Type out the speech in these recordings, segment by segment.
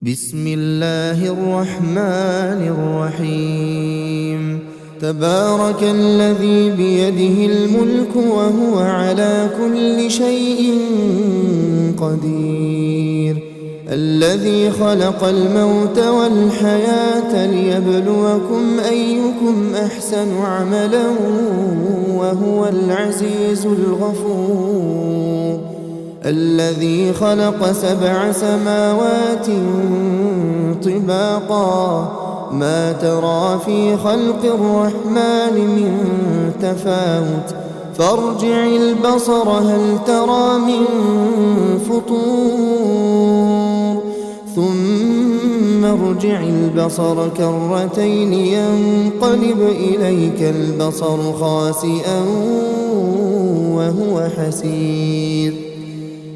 بسم الله الرحمن الرحيم. تبارك الذي بيده الملك وهو على كل شيء قدير، الذي خلق الموت والحياة ليبلوكم أيكم أحسن عملا وهو العزيز الغفور، الذي خلق 7 سماوات طباقا ما ترى في خلق الرحمن من تفاوت فارجع البصر هل ترى من فطور ثم ارجع البصر كرتين ينقلب إليك البصر خاسئا وهو حسير.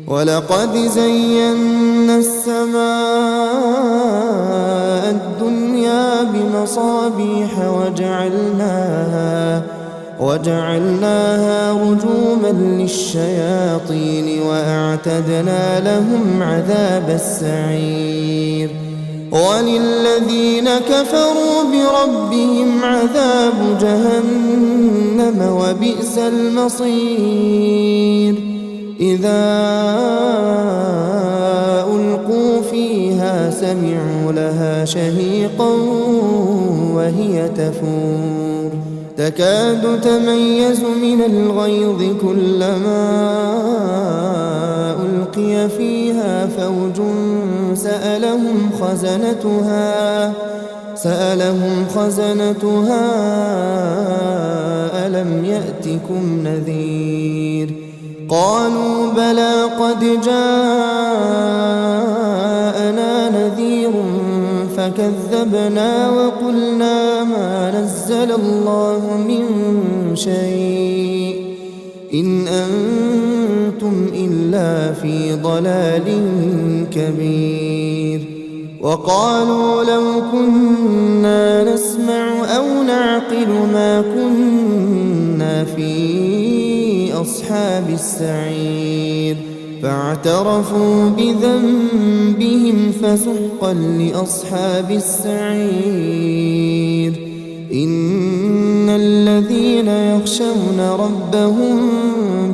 ولقد زينا السماء الدنيا بمصابيح وجعلناها رجوما للشياطين وأعتدنا لهم عذاب السعير. وللذين كفروا بربهم عذاب جهنم وبئس المصير. إذا ألقوا فيها سمعوا لها شهيقا وهي تفور تكاد تميز من الغيظ كلما ألقي فيها فوج سألهم خزنتها ألم يأتكم نذير؟ قالوا بلى قد جاءنا نذير فكذبنا وقلنا ما نزل الله من شيء إن أنتم إلا في ضلال كبير. وقالوا لو كنا نسمع أو نعقل ما كنا في أصحاب السعير فاعترفوا بذنبهم فسحقا لأصحاب السعير. إن الذين يخشون ربهم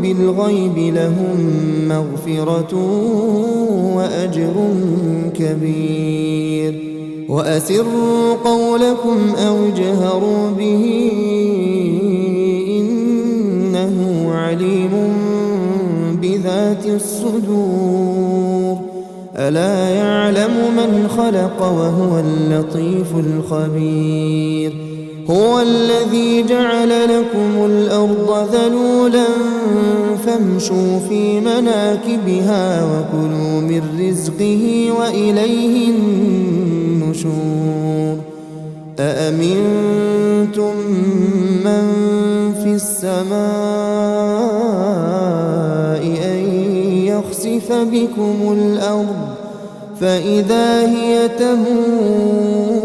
بالغيب لهم مغفرة وأجر كبير. وأسروا قولكم أو اجهروا به إنه عليم بذات الصدور. ألا يعلم من خلق وهو اللطيف الخبير. هو الذي جعل لكم الأرض ذلولا فامشوا في مناكبها وكلوا من رزقه وإليه النشور. أأمنتم من في السماء أن يخسف بكم الأرض فإذا هي تمور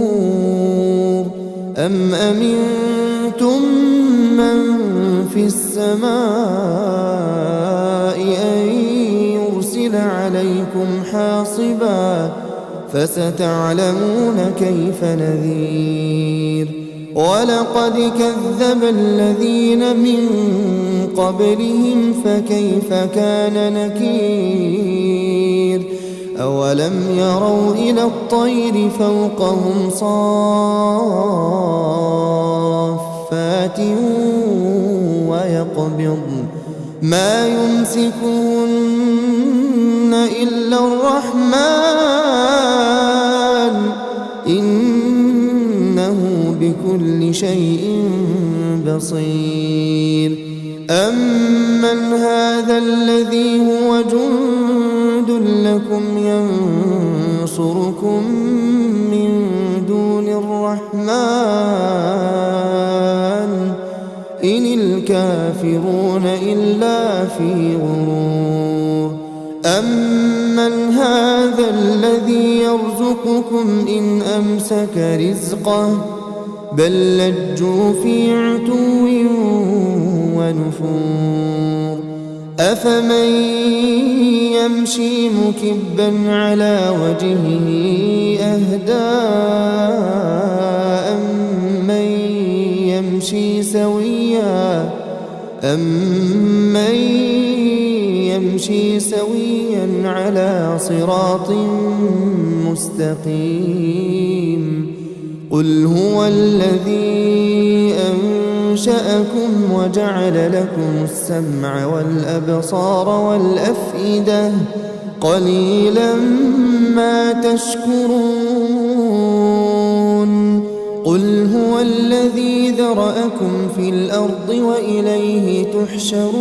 أم أمنتم من في السماء أن يرسل عليكم حاصبا فستعلمون كيف نذير. ولقد كذب الذين من قبلهم فكيف كان نكير. أولم يروا إلى الطير فوقهم صافات ويقبضن ما يمسكهن إلا الرحمن إنه بكل شيء بصير. أمن هذا الذي هو جند لكم ينصركم من دون الرحمن إن الكافرون إلا في غرور. أمن هذا الذي يرزقكم إن أمسك رزقه بل لجوا في عتو ونفور. أفمن يمشي مكبا على وجهه أهدى أمن يمشي سويا على صراط مستقيم قل هو الذي أنشأكم وجعل لكم السمع والأبصار والأفئدة قليلا ما تشكرون قل هو الذي ذرأكم في الأرض وإليه تحشرون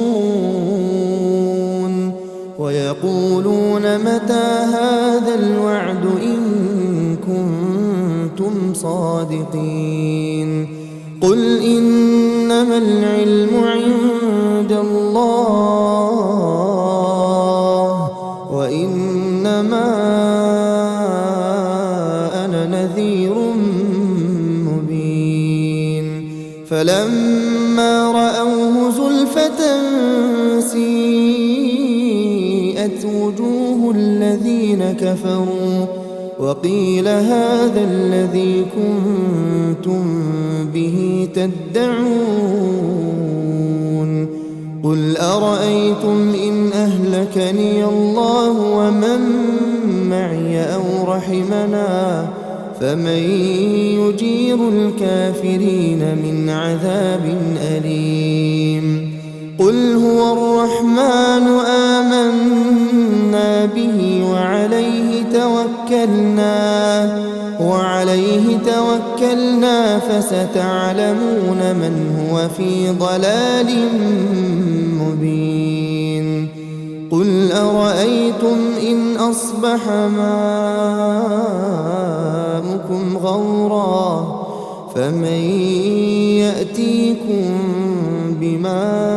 ويقولون متى هذا الوعد إن كنتم صادقين قل إنما العلم عند الله وإنما أنا نذير مبين فلما رأوه زلفة سيئت وجوه الذين كفروا وقيل هذا الذي كنتم به تدعون قل أرأيتم إن أهلكني الله ومن معي أو رحمنا فمن يجير الكافرين من عذاب أليم قل هو الرحمن آمنا به وعليه توكلنا فستعلمون من هو في ضلال مبين قل أرأيتم إن أصبح ماؤكم غورا فمن يأتيكم بماء